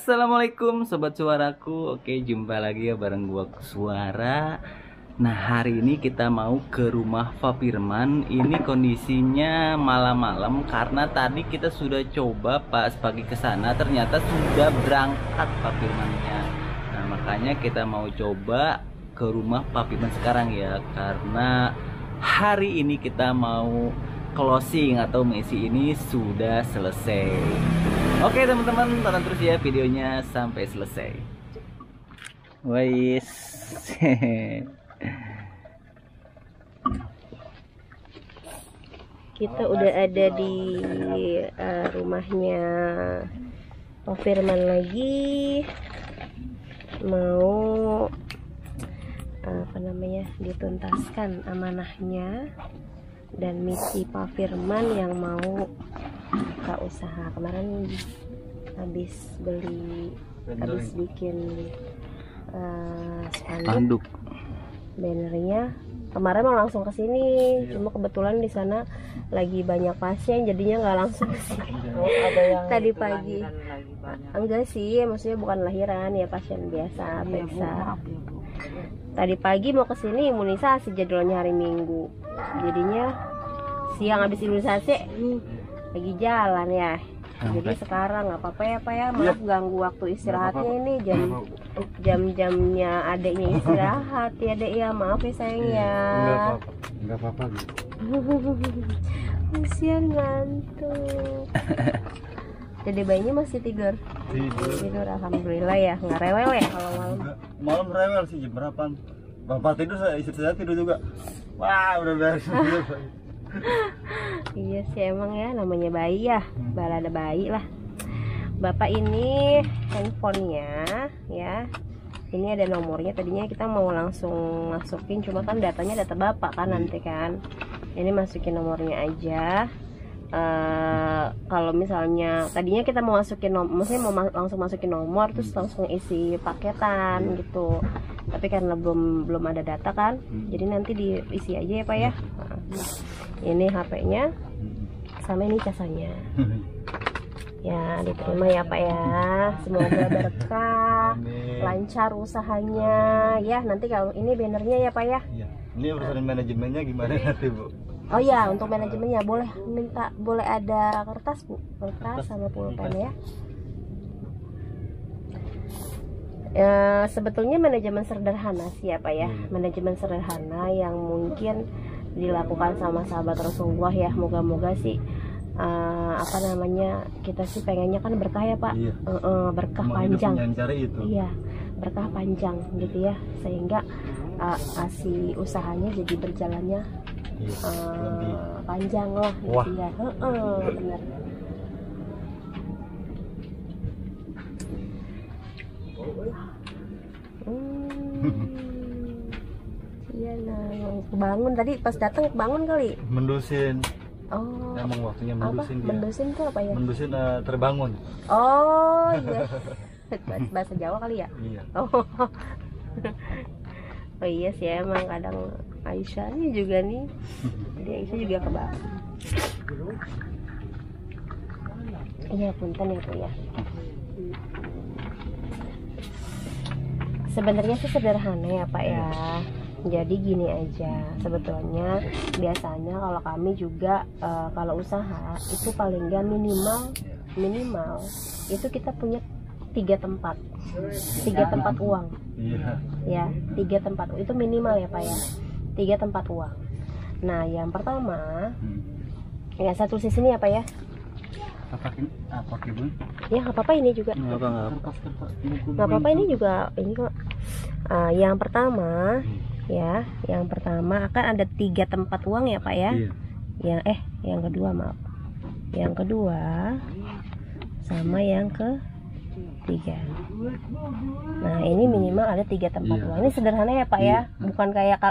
Assalamualaikum sobat suaraku. Oke, jumpa lagi ya bareng gua Suara. Nah, hari ini kita mau ke rumah Pak Firman. Ini kondisinya malam-malam karena tadi kita sudah coba pas pagi ke sana, ternyata sudah berangkat Pak Firmannya. Nah, makanya kita mau coba ke rumah Pak Firman sekarang ya, karena hari ini kita mau closing atau misi ini sudah selesai. Oke teman-teman, tonton terus ya videonya sampai selesai. Wais. Kita udah ada di rumahnya Pak Firman lagi, mau dituntaskan amanahnya dan misi Pak Firman yang mau buka usaha. Kemarin habis bikin spanduk bannernya. Kemarin mau langsung ke sini, cuma kebetulan di sana lagi banyak pasien, jadinya nggak langsung ke sini. Ada yang tadi pagi enggak sih, maksudnya bukan lahiran ya, pasien biasa, periksa. Tadi pagi mau ke sini imunisasi, jadwalnya hari Minggu, jadinya siang habis imunisasi lagi jalan ya. Jadi sekarang nggak apa-apa ya Pak ya, maaf ganggu waktu istirahatnya, ini jam-jamnya adeknya istirahat ya Dek ya, maaf ya sayang ya. Enggak apa-apa gitu. Kasihan ngantuk. Jadi bayinya masih tidur, alhamdulillah ya, nggak rewel ya kalau malam. Malam rewel sih, jam berapa? Bapak tidur, istri saya tidur juga. Wah, udah beres. Iya sih emang ya, namanya bayi ya, balada bayi lah. Bapak ini handphonenya ya, ini ada nomornya. Tadinya kita mau langsung masukin, cuma kan datanya data bapak kan nanti kan. Ini masukin nomornya aja. Kalau misalnya tadinya kita mau masukin nomor, maksudnya mau langsung masukin nomor terus langsung isi paketan gitu, tapi karena belum ada data kan, jadi nanti diisi aja ya Pak ya. Ini HP-nya sama ini casanya ya, diterima ya Pak ya, semoga berkah, lancar usahanya ya. Nanti kalau ini bannernya ya Pak ya. Ini urusan manajemennya gimana nanti Bu? Oh ya, untuk manajemennya boleh ada kertas Bu, kertas sama pulpen ya. Sebetulnya manajemen sederhana sih ya Pak ya, manajemen sederhana yang mungkin dilakukan sama sahabat Rasulullah ya. Moga-moga sih kita sih pengennya kan berkah ya Pak. Berkah panjang. Iya, berkah panjang gitu ya, sehingga si usahanya jadi berjalannya panjang lah gitu ya. Benar. Iya, nah kebangun tadi pas datang, kebangun kali. Mendusin. Oh. Emang waktunya mendusin dia. Mendusin tuh apa ya? Mendusin terbangun. Oh iya. Bahasa Jawa kali ya? Iya. Oh iya sih, emang kadang Aisyah nih juga nih. Jadi Aisyah juga kebangun. Iya, punten ya Bu ya. Sebenarnya sih sederhana ya Pak ya. Jadi gini aja, sebetulnya biasanya kalau kami juga kalau usaha itu paling nggak minimal itu kita punya 3 tempat uang. Ya, 3 tempat itu minimal ya Pak ya, 3 tempat uang. Nah yang pertama ya, satu sisi ini ya Pak ya. Ya nggak apa-apa, ini juga nggak apa-apa, ini juga ini kok. Yang pertama ya, yang pertama akan ada 3 tempat uang ya Pak ya. Yang kedua maaf, yang kedua sama yang ketiga. Nah ini minimal ada 3 tempat uang. Ini sederhana ya Pak ya, bukan kayak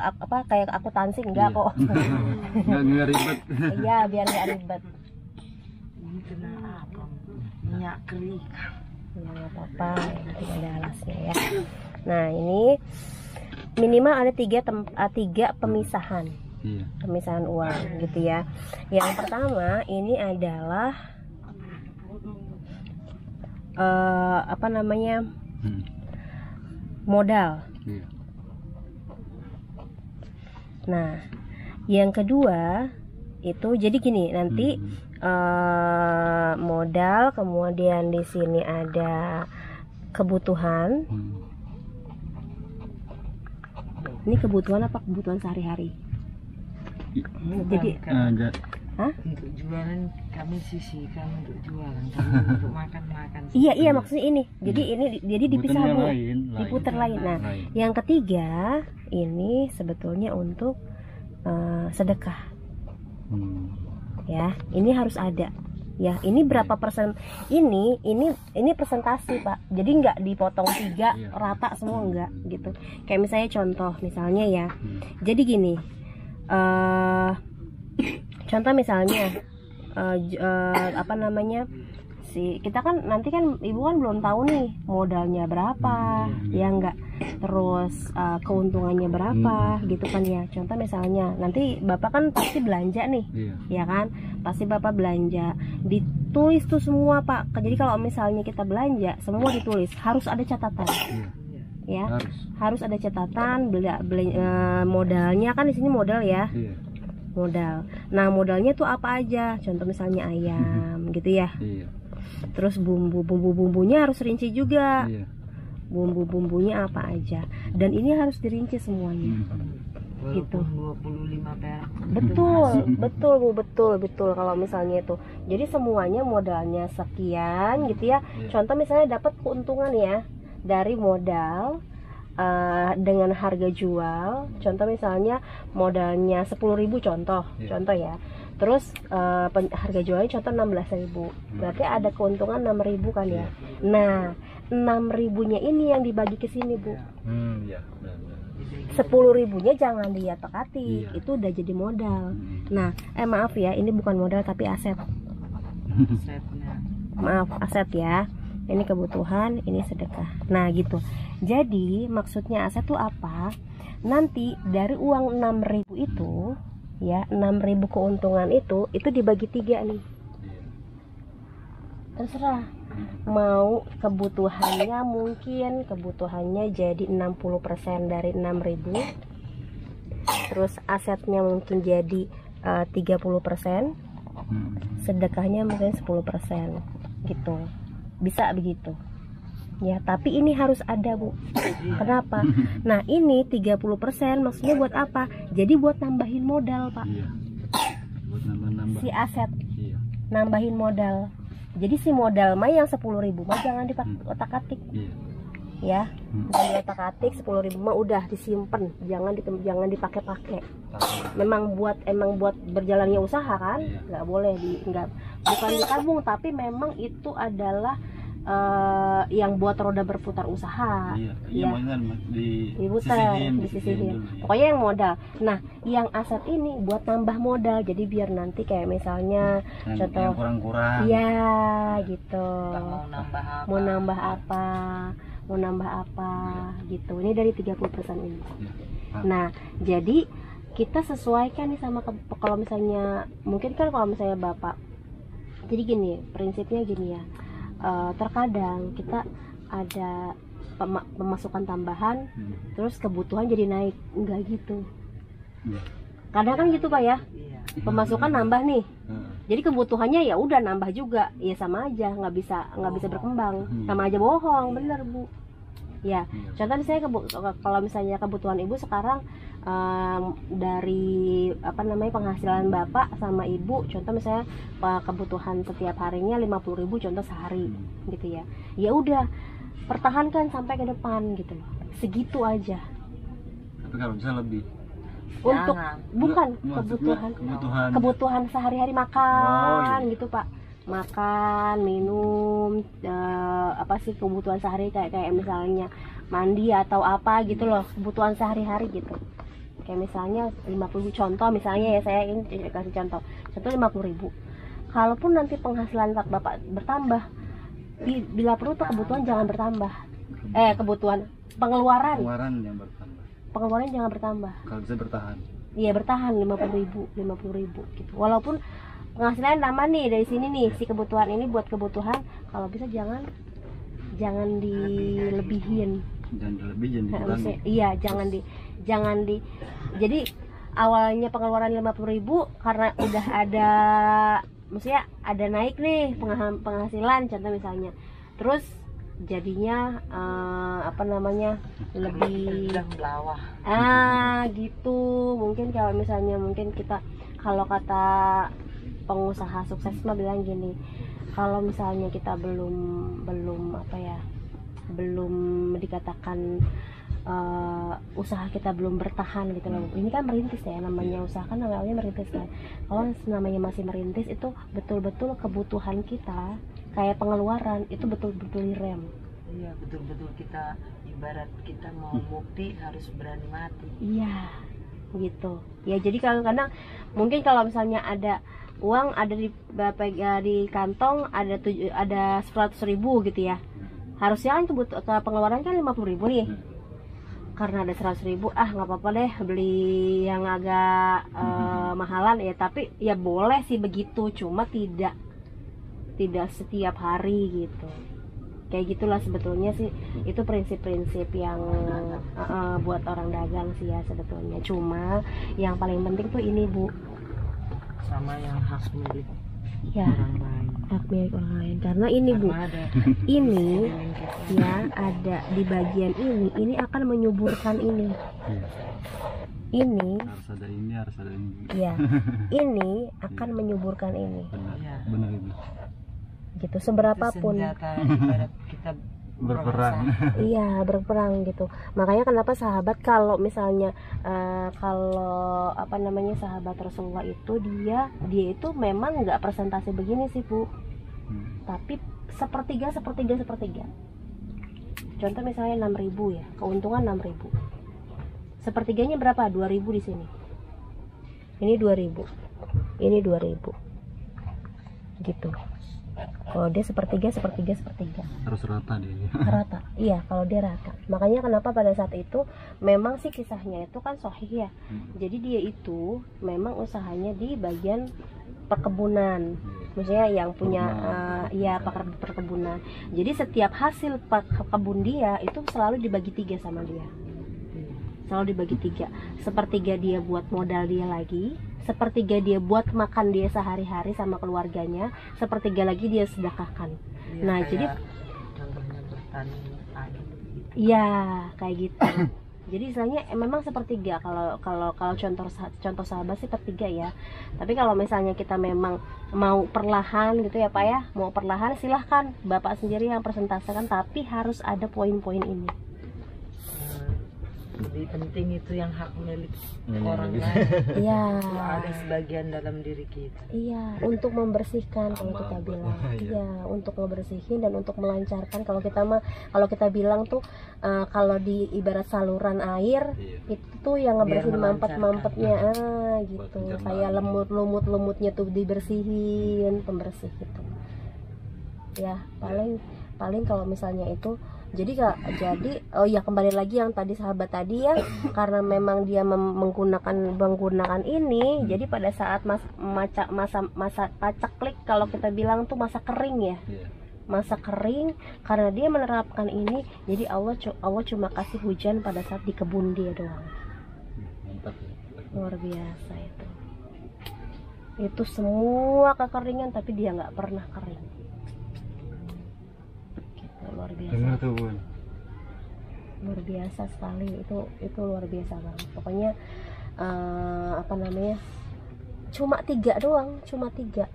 akuntansi, enggak kok. Nggak ribet. Iya, biar nggak ribet. Minyak kering. Nggak apa-apa, tidak ada alasnya ya. Nah ini minimal ada 3 pemisahan. Pemisahan uang gitu ya. Yang pertama ini adalah apa namanya, modal. Iya. Nah, yang kedua itu jadi gini, nanti modal, kemudian di sini ada kebutuhan. Ini kebutuhan apa? Kebutuhan sehari-hari. Jadi untuk jualan kami sisihkan, untuk jualan kami untuk makan. Iya maksudnya ini. Jadi ini jadi dipisah Bu, diputar lain. Nah, yang ketiga ini sebetulnya untuk sedekah. Ya, ini harus ada. Ya, ini berapa persen? Ini presentasi Pak. Jadi nggak dipotong 3 rata semua, enggak gitu. Kayak misalnya contoh, misalnya ya. Jadi gini, contoh misalnya apa namanya, kita kan nanti kan ibu kan belum tahu nih modalnya berapa, ya enggak, terus keuntungannya berapa gitu kan ya. Contoh misalnya nanti bapak kan pasti belanja nih, ya kan, pasti bapak belanja, ditulis tuh semua Pak. Jadi kalau misalnya kita belanja semua ditulis, harus ada catatan. Ya, harus ada catatan. Modalnya kan di sini modal ya. Modal. Nah, modalnya tuh apa aja? Contoh misalnya ayam gitu ya. Terus bumbunya harus rinci juga. Bumbunya apa aja. Dan ini harus dirinci semuanya. Gitu. 25 perak. Betul Bu, betul kalau misalnya itu. Jadi semuanya modalnya sekian gitu ya. Contoh misalnya dapat keuntungan ya dari modal dengan harga jual. Contoh misalnya modalnya 10.000 contoh ya. Terus harga jualnya contoh 16.000. Berarti ada keuntungan 6.000 kan ya. Nah, 6.000-nya ini yang dibagi ke sini Bu. 10.000-nya jangan diatok-atik. Itu udah jadi modal. Nah, maaf ya, ini bukan modal tapi aset. Maaf, aset ya. Ini kebutuhan, ini sedekah. Nah, gitu. Jadi, maksudnya aset itu apa? Nanti dari uang 6.000 itu, ya, 6.000 keuntungan itu dibagi 3 nih. Terserah. Mau kebutuhannya mungkin kebutuhannya jadi 60% dari 6.000. Terus asetnya mungkin jadi 30%. Sedekahnya mungkin 10% gitu. Bisa begitu. Ya, tapi ini harus ada Bu. Kenapa? Nah, ini 30% maksudnya buat apa? Jadi buat nambahin modal Pak. Buat nambah. Si aset nambahin modal. Jadi si modal mah yang 10.000 mah jangan dipakai otak-atik. Ya, jangan otak-atik. 10.000 mah udah disimpan, jangan dipakai-pakai. Memang buat berjalannya usaha kan, nggak boleh bukan ditabung, tapi memang itu adalah yang buat roda berputar usaha. Disisihin. Pokoknya yang modal. Nah, yang aset ini buat nambah modal. Jadi biar nanti kayak misalnya contoh kurang-kurang. Ya, gitu. Mau nambah apa gitu. Ini dari 30% ini. Nah, jadi kita sesuaikan nih sama kalau misalnya mungkin kan kalau misalnya Bapak. Jadi gini, prinsipnya gini ya. Terkadang kita ada pemasukan tambahan, terus kebutuhan jadi naik, enggak gitu. Kadang kan gitu Pak ya, pemasukan nambah nih, jadi kebutuhannya ya udah nambah juga, ya sama aja, nggak bisa berkembang, sama aja bohong, bener Bu. Ya, contoh misalnya kalau misalnya kebutuhan Ibu sekarang dari penghasilan Bapak sama Ibu, contoh misalnya kebutuhan setiap harinya 50.000 contoh sehari gitu ya. Ya udah, pertahankan sampai ke depan gitu loh. Segitu aja. Tapi kalau bisa lebih. Untuk bukan kebutuhan sehari-hari makan gitu Pak. Makan, minum, kebutuhan sehari kayak misalnya mandi atau apa gitu loh, kebutuhan sehari-hari gitu. Kayak misalnya 50.000 contoh misalnya ya, saya ini kasih contoh 50.000. Kalaupun nanti penghasilan Bapak bertambah, bila perlu tuh kebutuhan jangan bertambah. Pengeluaran jangan bertambah. Kalau bisa bertahan. Iya, bertahan 50.000 gitu. Walaupun penghasilan tambah nih dari sini nih, si kebutuhan ini buat kebutuhan, kalau bisa jangan jangan dilebihin. Jangan lebih, jangan dikurangi. Maksudnya, iya, jangan di jadi awalnya pengeluaran 50.000 karena udah ada, maksudnya ada naik nih penghasilan contoh misalnya, terus jadinya apa namanya lebih belawah gitu. Mungkin kalau misalnya kita, kalau kata pengusaha sukses mah bilang gini, kalau misalnya kita belum apa ya, belum dikatakan usaha kita belum bertahan gitu loh. Ini kan merintis ya, namanya usaha kan awalnya merintis kan. Kalau namanya masih merintis itu betul-betul kebutuhan kita kayak pengeluaran itu betul-betul direm. Iya, betul-betul kita ibarat kita mau bukti harus berani mati. Iya, gitu. Ya jadi kadang mungkin kalau misalnya ada uang ada di kantong ada 100.000 gitu ya. Harusnya kan pengeluaran kan 50.000 nih. Karena ada 100.000, nggak apa-apa deh beli yang agak mahalan ya. Tapi ya boleh sih begitu, cuma tidak setiap hari gitu. Kayak gitulah sebetulnya sih, itu prinsip-prinsip yang buat orang dagang sih ya sebetulnya. Cuma yang paling penting tuh ini Bu, sama yang hak milik ya, orang lain. hak milik orang lain. Karena ini Bu, ini ya ada di bagian ini akan menyuburkan ini. Ini Harus ada ini, harus ada ini. ya, ini akan menyuburkan ini. Benar itu. Gitu, seberapapun. Senjata ibarat kita Berperang. Iya, berperang gitu. Makanya kenapa sahabat kalau misalnya kalau apa namanya sahabat Rasulullah itu dia itu memang nggak presentasi begini sih Bu, tapi sepertiga. Contoh misalnya 6.000 ya, keuntungan 6.000. Sepertiganya berapa? 2.000 di sini. Ini 2.000. Ini 2.000. Gitu. Kalau dia sepertiga Harus rata dia. rata, iya kalau dia rata. Makanya kenapa pada saat itu memang sih kisahnya itu kan sahih ya. Jadi dia itu memang usahanya di bagian perkebunan, maksudnya yang punya ya perkebunan. Jadi setiap hasil kebun dia itu selalu dibagi 3 sama dia, selalu dibagi 3. Sepertiga dia buat modal dia lagi, sepertiga dia buat makan dia sehari-hari sama keluarganya, sepertiga lagi dia sedekahkan. Ya, Nah jadi contohnya bertani pagi gitu. iya kayak gitu. Jadi istilahnya memang sepertiga kalau contoh sahabat sih sepertiga ya. Tapi kalau misalnya kita memang mau perlahan gitu ya Pak ya, mau perlahan silahkan Bapak sendiri yang presentasikan, tapi harus ada poin-poin ini. Lebih penting itu yang hak milik Yang orang milik. lain. Iya. Itu ada sebagian dalam diri kita. Iya, untuk membersihkan kalau kita bilang. Iya, untuk membersihin dan untuk melancarkan. Kalau kita bilang tuh kalau di ibarat saluran air itu tuh yang ngebersihin mampet-mampetnya gitu. Kayak lumut-lumutnya tuh dibersihin, pembersih gitu. Ya, paling kalau misalnya itu jadi oh ya kembali lagi yang tadi sahabat tadi ya, karena memang dia menggunakan ini, jadi pada saat masa pacaklik kalau kita bilang tuh masa kering ya, masa kering, karena dia menerapkan ini, jadi Allah cuma kasih hujan pada saat di kebun dia doang. Mantap ya. Luar biasa itu semua kekeringan tapi dia nggak pernah kering. Luar biasa. Dengar tuh Bun. Luar biasa sekali, itu luar biasa banget. Pokoknya apa namanya, cuma 3 doang, cuma 3,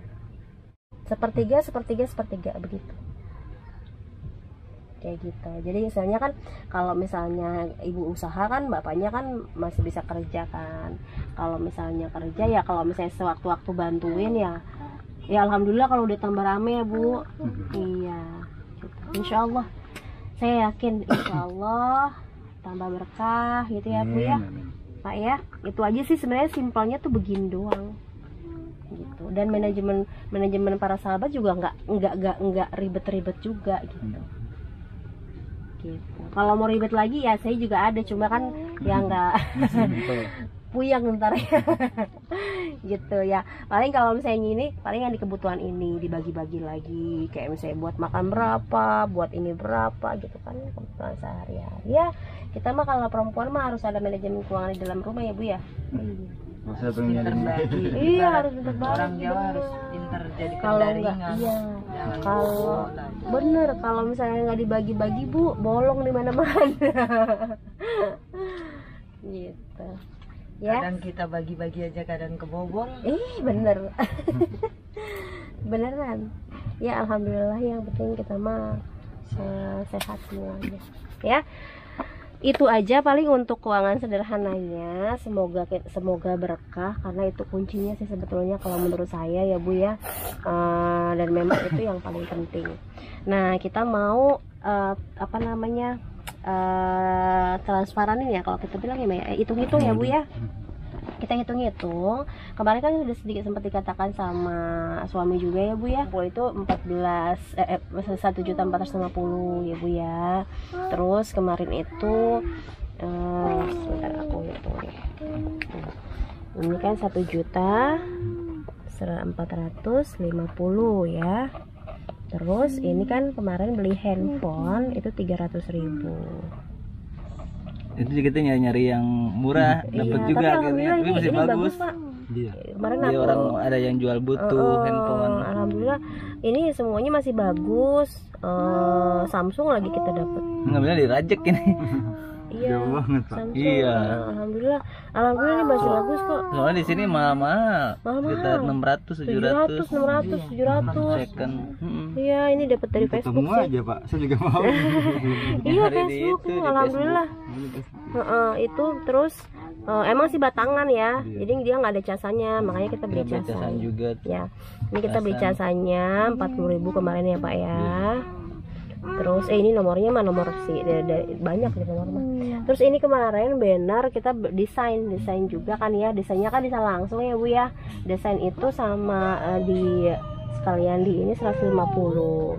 sepertiga begitu, kayak gitu. Jadi misalnya kan kalau misalnya ibu usaha kan bapaknya kan masih bisa kerja kan. Kalau misalnya kerja ya, kalau misalnya sewaktu-waktu bantuin ya alhamdulillah. Kalau udah tambah rame ya Bu, iya. Insya Allah, saya yakin insya Allah tambah berkah gitu ya Bu ya, Pak ya. Itu aja sih sebenarnya, simpelnya tuh begini doang gitu. Dan manajemen para sahabat juga nggak ribet-ribet juga gitu. Kalau mau ribet lagi ya saya juga ada, cuma kan ya nggak puyeng ntar ya. Gitu ya. Paling kalau misalnya ini paling yang di kebutuhan ini dibagi-bagi lagi, kayak misalnya buat makan berapa, buat ini berapa gitu kan, kebutuhan sehari-hari ya. Kita mah kalau perempuan mah harus ada manajemen keuangan di dalam rumah ya Bu ya. Maksudnya pengen Pinter bagi. Iya harus pintar banget. Orang Jawa harus pinter jadi Kalau enggak, pendaringan. iya. Jangan Kalau bolos. bener, kalau misalnya nggak dibagi-bagi Bu, bolong di mana-mana. Gitu. Ya. Kadang kita bagi-bagi aja kadang kebobol. Bener. Beneran. Ya alhamdulillah yang penting kita mah sehat semuanya. Ya. Itu aja paling untuk keuangan sederhananya. Semoga berkah karena itu kuncinya sih sebetulnya kalau menurut saya ya Bu ya. Dan memang itu yang paling penting. Nah, kita mau transparan ini ya kalau kita bilang ya, hitung-hitung ya Bu ya. Kita hitung-hitung. Kemarin kan sudah sedikit sempat dikatakan sama suami juga ya Bu ya. Kalau itu 1.450.000 ya Bu ya. Terus kemarin itu sebentar aku hitung deh. Ini kan 1.450.000 ya. Terus ini kan kemarin beli handphone itu 300.000. Itu kita nyari yang murah, dapat juga akhirnya, tapi masih bagus. Pak. Iya. Kemarin Dia aku orang ada yang jual butuh handphone. alhamdulillah ini semuanya masih bagus. Samsung lagi kita dapat. Ngambilnya dirajek ini. Iya. Jauh banget, Pak. Samsung. Iya. Alhamdulillah ini masih bagus kok. Soalnya di sini mahal-mahal. Mahal-mahal. Sekitar 600, 700. 600, 700. Second. Iya, ini dapat dari Facebook Ketemu sih. aja Pak, saya juga mau. Iya, Hari di Facebook. itu, di Alhamdulillah. Itu terus emang sih batangan ya. Jadi dia nggak ada casanya, makanya kita beli Casan casanya. juga. Ya, ini kita beli casanya 40.000 kemarin ya Pak ya. Terus ini nomornya mah nomor sih banyak nih nomor mah. Terus ini kemarin banner kita desain juga kan ya. Desainnya kan bisa langsung ya Bu ya. Desain itu sama di sekalian di ini 150.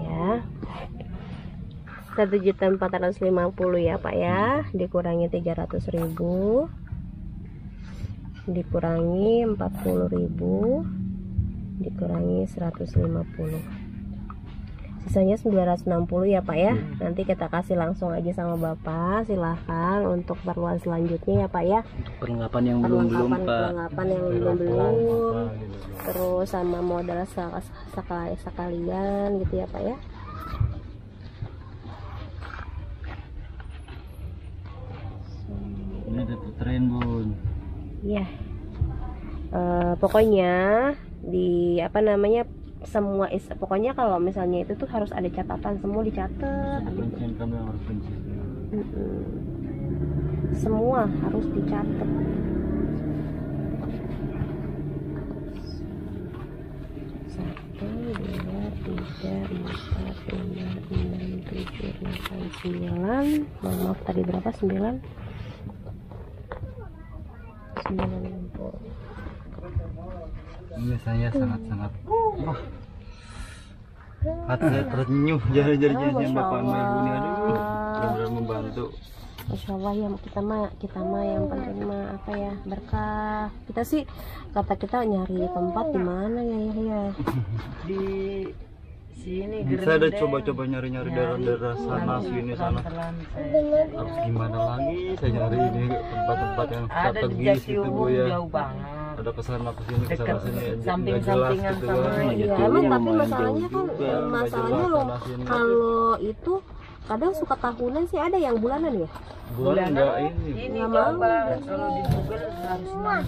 Ya. 1.450 ya Pak ya. Dikurangi 300.000. Dikurangi 40.000. Dikurangi 150. Sisanya 960 ya Pak ya. Nanti kita kasih langsung aja sama Bapak. Silahkan untuk keperluan selanjutnya ya Pak ya. Perlengkapan yang belum Pak. Perlengkapan yang belum. Terus sama modal sekalian gitu ya Pak ya. Ini ada tren Bun. Iya. Pokoknya di semua pokoknya kalau misalnya itu tuh harus ada catatan, semua dicatat. Kuncian kamu yang harus kunci. Semua harus dicatat. Satu, 2, 3, 4, 5, 6, 7, 8, 9. Maaf tadi berapa? 9. 90. Iya saya sangat-sangat hati saya terenyuh jari-jarinya Bapak sama Ibu ini, aduh benar-benar membantu. Insya Allah ya kita mah yang penting mah apa ya, berkah. Kita sih kata kita nyari tempat di mana ya Di sini Saya udah coba-coba nyari-nyari daerah-daerah sana sini sana. Harus gimana lagi saya nyari ini tempat-tempat yang ada di strategis gitu Bu ya. jauh banget. Ada kesana kesini kesana sini nggak jelas Samping-sampingan gitu sama kan. Iya, emang tapi masalahnya kan masalahnya loh kalau itu kadang suka tahunan sih, ada yang bulanan ya. Bulan enggak ini. Ini Nggak coba mau. kalau di Google harus 6 bulan.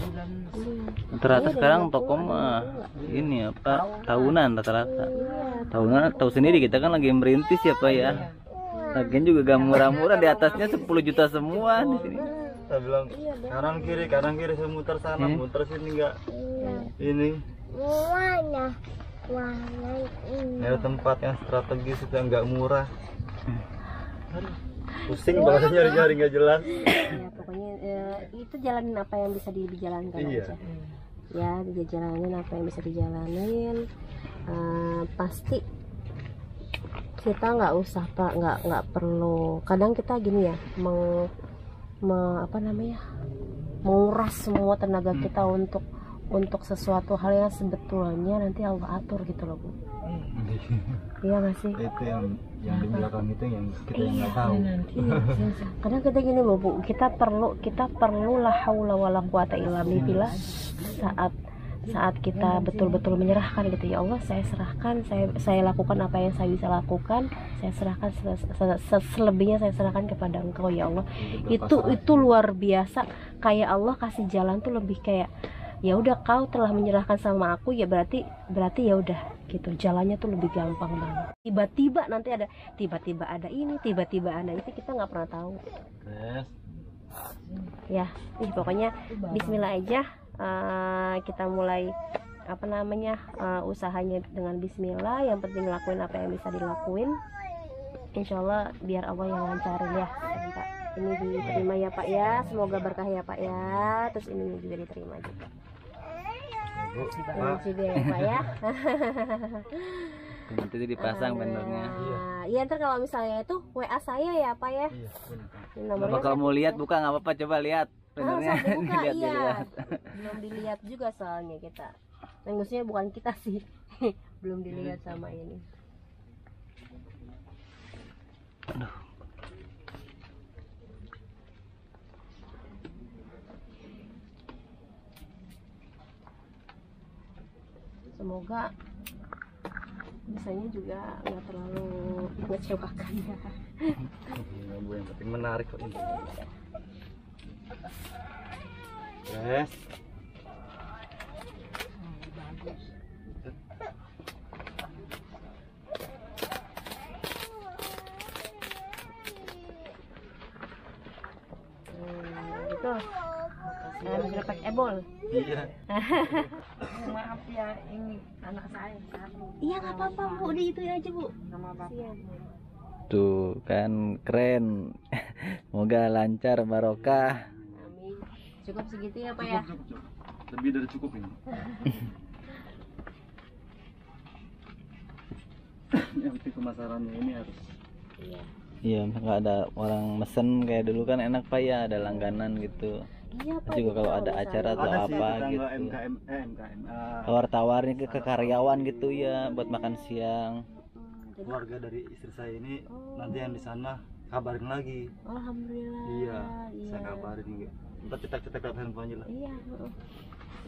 Rata-rata sekarang toko mah ini apa tahunan rata-rata. Tahunan tahu sendiri kita kan lagi merintis ya Pak ya. Lagian juga gak murah-murah, di atasnya 10 juta semua di sini. Saya bilang kanan kiri saya muter sana muter sini enggak ini. Ada tempat yang strategis itu yang nggak murah. Pusing banget nyari-nyari nggak jelas. Ya pokoknya itu jalanin apa yang bisa dijalankan aja. Ya dijalanin apa yang bisa dijalanin. Pasti kita nggak usah Pak, nggak perlu. Kadang kita gini ya apa namanya, menguras semua tenaga kita untuk sesuatu hal yang sebetulnya nanti Allah atur gitu loh Bu. Iya nggak sih? Itu yang di belakang itu yang kita nggak tahu. Kadang kita gini loh Bu, kita perlu la haula wala quwata illa billah saat kita betul-betul menyerahkan gitu, ya Allah saya serahkan, saya lakukan apa yang saya bisa lakukan, saya serahkan selebihnya saya serahkan kepada Engkau ya Allah. Itu luar biasa, kayak Allah kasih jalan tuh lebih kayak ya udah kau telah menyerahkan sama aku ya berarti ya udah gitu, jalannya tuh lebih gampang banget. Tiba-tiba nanti ada ini, tiba-tiba ada itu, kita nggak pernah tahu. Ya, pokoknya Bismillah aja. Kita mulai apa namanya usahanya dengan Bismillah. Yang penting lakuin apa yang bisa dilakuin. Insya Allah biar Allah yang lancarin ya Pak. Ini diterima ya Pak ya. Semoga berkah ya Pak ya. Terus ini juga diterima juga. Terima kasih ya Pak ya. Nanti dipasang benernya. Iya ntar kalau misalnya itu WA saya ya Pak ya. Nomornya kalau mau lihat buka nggak apa-apa, coba lihat. Benernya buka, iya. Belum dilihat juga soalnya kita. Maksudnya bukan kita sih. Belum dilihat sama ini. Aduh. Semoga bisanya juga nggak terlalu mengecewakan ya. Yang penting menarik kok ini. Yes. Gitu. Dapat ebol. Iya. Maaf ya, ini anak saya satu. Iya nggak apa-apa Bu, di itu aja Bu. Nama bapak. Iya. Tuh kan keren. Semoga lancar barokah. Amin. Cukup segitu ya Pak ya. Cukup. Lebih dari cukup ini. Yang penting pemasarannya ini harus. Iya. Iya, nggak ada orang mesen kayak dulu kan enak Pak ya, ada langganan gitu. Iya Pak. Juga kalau ada acara atau Ada sih apa tetangga gitu. MKM. Tawar-tawarnya ke karyawan gitu ya buat makan siang. Keluarga dari istri saya ini nanti yang di sana kabarin lagi. Alhamdulillah. Iya. Saya kabarin juga. Ntar cetak handphone aja lah. Iya.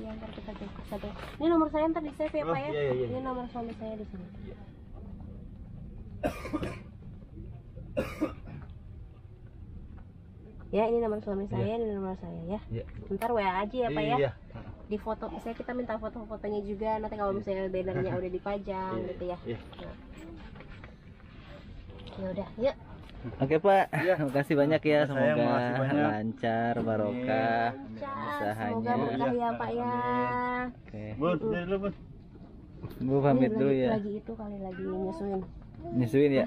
Iya ntar kita jemput satu. Ini nomor saya ntar di save ya Pak ya. Iya. Ini nomor suami saya di sini. Iya. Ya ini nomor suami saya, ini nomor saya ya. Iya. Ntar WA aja ya Pak ya. Iya. Di foto, misalnya kita minta foto-fotonya juga. Nanti kalau misalnya bannernya udah dipajang gitu ya. Iya. Nah. Ya udah, yuk. Oke Pak, Iya. terima kasih banyak ya, Sama saya, semoga makasih banyak. lancar barokah Semoga usahanya. berkah ya Pak ya. Oke, Bun, dari dulu Bun. Bu pamit dulu ya. Lagi itu kali lagi nyusuin. Nyusuin ya.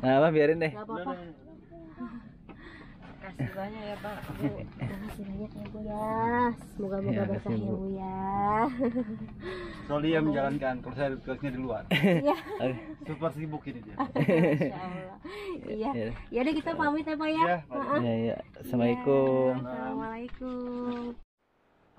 Nah, apa biarin deh. Gak apa-apa. Kasih banyak ya Pak. Makasih banyak ya Bu ya. Semoga-moga Ya, berkah kasih, ya Bu. Bu ya. Soalnya dia menjalankan, kalau saya tugasnya di luar. Iya. Oke. Super sibuk ini dia. Insya Allah. Iya. Ya, Ya udah kita pamit ya Pak ya. Iya, ya. Assalamualaikum. Assalamualaikum.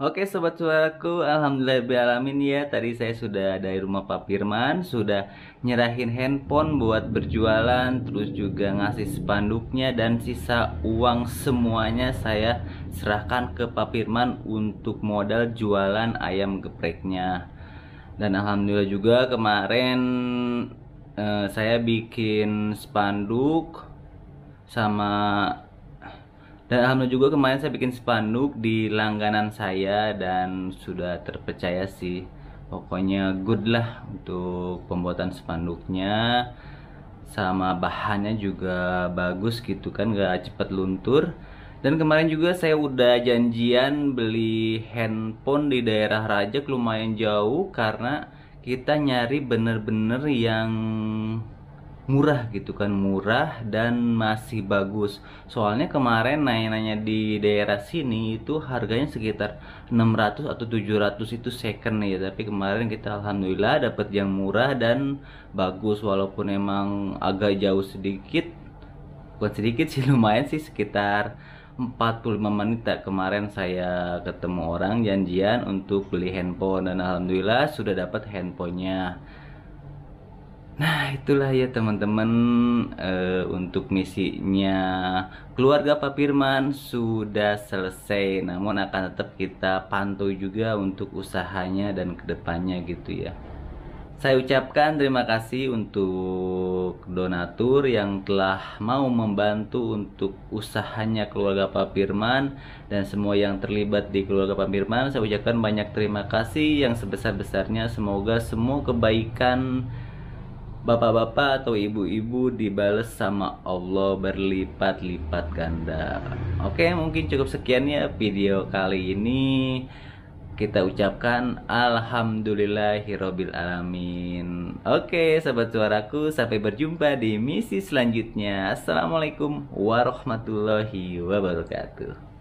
Oke sobat suaraku, alhamdulillahirrahmanirrahim ya. Tadi saya sudah dari rumah Pak Firman, sudah nyerahin handphone buat berjualan, terus juga ngasih spanduknya, dan sisa uang semuanya saya serahkan ke Pak Firman untuk modal jualan ayam gepreknya. Dan alhamdulillah juga kemarin saya bikin spanduk dan alhamdulillah juga kemarin saya bikin spanduk di langganan saya dan sudah terpercaya sih. Pokoknya good lah untuk pembuatan spanduknya, sama bahannya juga bagus gitu kan, gak cepet luntur. Dan kemarin juga saya udah janjian beli handphone di daerah Rajak, lumayan jauh karena kita nyari bener-bener yang murah gitu kan, murah dan masih bagus. Soalnya kemarin nanya-nanya di daerah sini itu harganya sekitar 600 atau 700 itu second ya, tapi kemarin kita alhamdulillah dapat yang murah dan bagus, walaupun emang agak jauh sedikit. Bukan sedikit sih, lumayan sih, sekitar 45 menit kemarin saya ketemu orang janjian untuk beli handphone, dan alhamdulillah sudah dapat handphonenya. Nah itulah ya teman-teman, untuk misinya keluarga Pak Firman sudah selesai, namun akan tetap kita pantau juga untuk usahanya dan kedepannya gitu ya. Saya ucapkan terima kasih untuk donatur yang telah mau membantu untuk usahanya keluarga Pak Firman, dan semua yang terlibat di keluarga Pak Firman. Saya ucapkan banyak terima kasih yang sebesar-besarnya. Semoga semua kebaikan bapak-bapak atau ibu-ibu dibales sama Allah berlipat-lipat ganda. Oke, mungkin cukup sekian ya video kali ini. Kita ucapkan alhamdulillahirabbil alamin. Oke, sahabat suaraku, sampai berjumpa di misi selanjutnya. Assalamualaikum warahmatullahi wabarakatuh.